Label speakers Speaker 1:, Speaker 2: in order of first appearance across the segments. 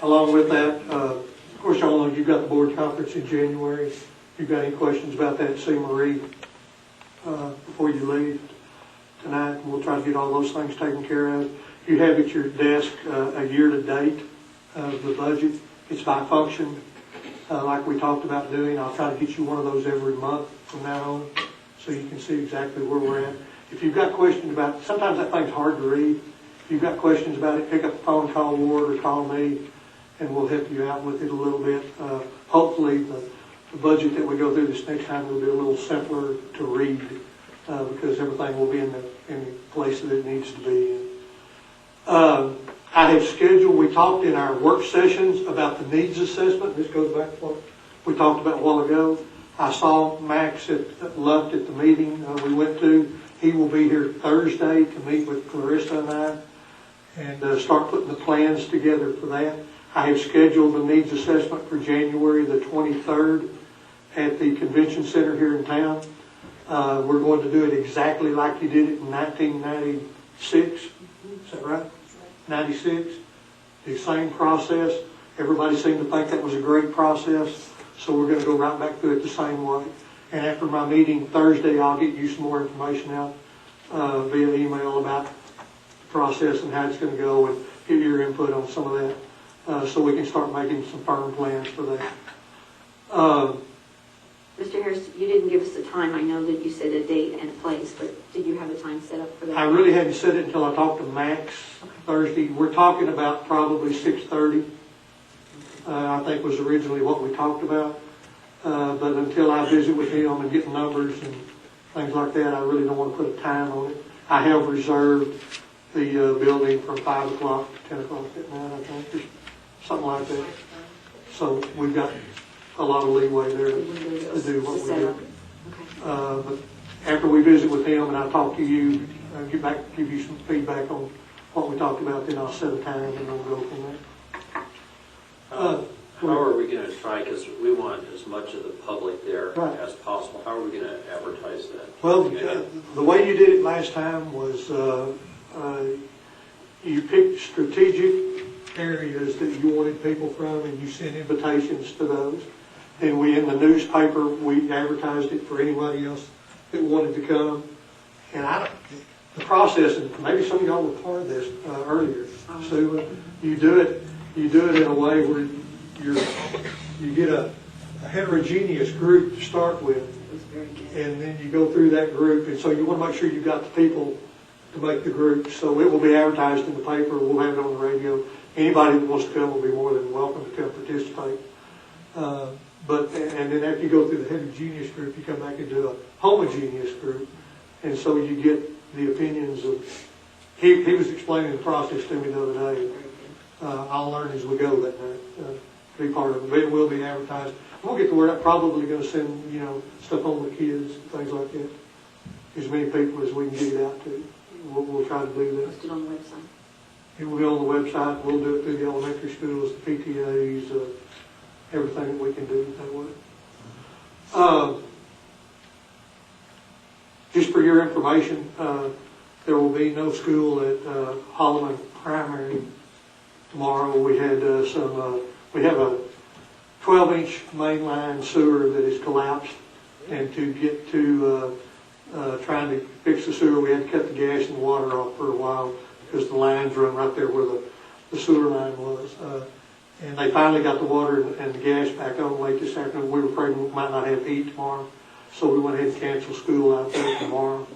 Speaker 1: Along with that, of course, y'all know you've got the board conference in January. If you've got any questions about that, see Marie before you leave tonight, and we'll try to get all those things taken care of. You have at your desk a year-to-date of the budget. It's by function, like we talked about doing. I'll try to get you one of those every month from now on, so you can see exactly where we're at. If you've got questions about it, sometimes that thing's hard to read. If you've got questions about it, pick up the phone, call Ward or call me, and we'll help you out with it a little bit. Hopefully the budget that we go through this next time will be a little simpler to read, because everything will be in the place that it needs to be in. I have scheduled, we talked in our work sessions about the needs assessment. This goes back to what we talked about a while ago. I saw Max at Luft at the meeting we went to. He will be here Thursday to meet with Clarissa and I and start putting the plans together for that. I have scheduled the needs assessment for January the 23rd at the convention center here in town. We're going to do it exactly like you did it in 1996. Is that right? 96. The same process. Everybody seemed to think that was a great process, so we're going to go right back through it the same way. And after my meeting Thursday, I'll get you some more information out via email about the process and how it's going to go, and get your input on some of that, so we can start making some firm plans for that.
Speaker 2: Mr. Harris, you didn't give us a time. I know that you said a date and a place, but did you have a time set up for that?
Speaker 1: I really hadn't said it until I talked to Max Thursday. We're talking about probably 6:30. I think was originally what we talked about. But until I visit with him and get numbers and things like that, I really don't want to put a time on it. I have reserved the building from 5 o'clock to 10 o'clock at night, I think, or something like that. So we've got a lot of leeway there to do what we do. But after we visit with him and I talk to you, give you some feedback on what we talked about, then I'll set a time and we'll go from there.
Speaker 3: How are we going to try, because we want as much of the public there
Speaker 1: Right.
Speaker 3: as possible, how are we going to advertise that?
Speaker 1: Well, the way you did it last time was you picked strategic areas that you wanted people from, and you sent invitations to those. Then we, in the newspaper, we advertised it for anybody else that wanted to come. And the process, and maybe some of y'all were part of this earlier, Sue, you do it in a way where you get a heterogeneous group to start with, and then you go through that group, and so you want to make sure you've got the people to make the group. So it will be advertised in the paper, we'll have it on the radio. Anybody that wants to come will be more than welcome to come participate. And then after you go through the heterogeneous group, you come back into a homogeneous group, and so you get the opinions of. He was explaining the process to me the other day. I'll learn as we go that night. Be part of it. It will be advertised. We'll get the word out. Probably going to send stuff on the kids and things like that. As many people as we can get it out to. We'll try to do that.
Speaker 2: Post it on the website.
Speaker 1: It will be on the website. We'll do it through the elementary schools, the PTAs, everything that we can do that way. Just for your information, there will be no school at Holloman Primary tomorrow. We had we have a 12-inch mainline sewer that is collapsed, and to get to trying to fix the sewer, we had to cut the gas and water off for a while because the lines run right there where the sewer line was. And they finally got the water and the gas back on late this afternoon. We were afraid we might not have heat tomorrow, so we went ahead and canceled school out there tomorrow.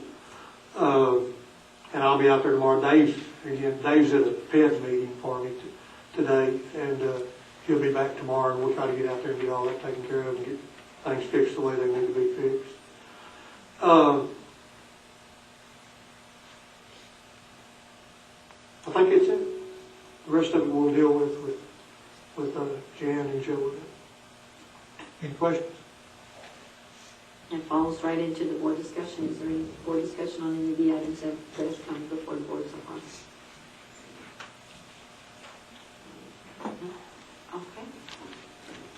Speaker 1: And I'll be out there tomorrow. Dave's at a PED meeting for me today, and he'll be back tomorrow, and we'll try to get out there and get all that taken care of and get things fixed the way they need to be fixed. I think it's it. The rest of it we'll deal with Jan and Joe. Any questions?
Speaker 2: It falls right into the board discussion. Is there any board discussion on any of the items that have come before the board so far?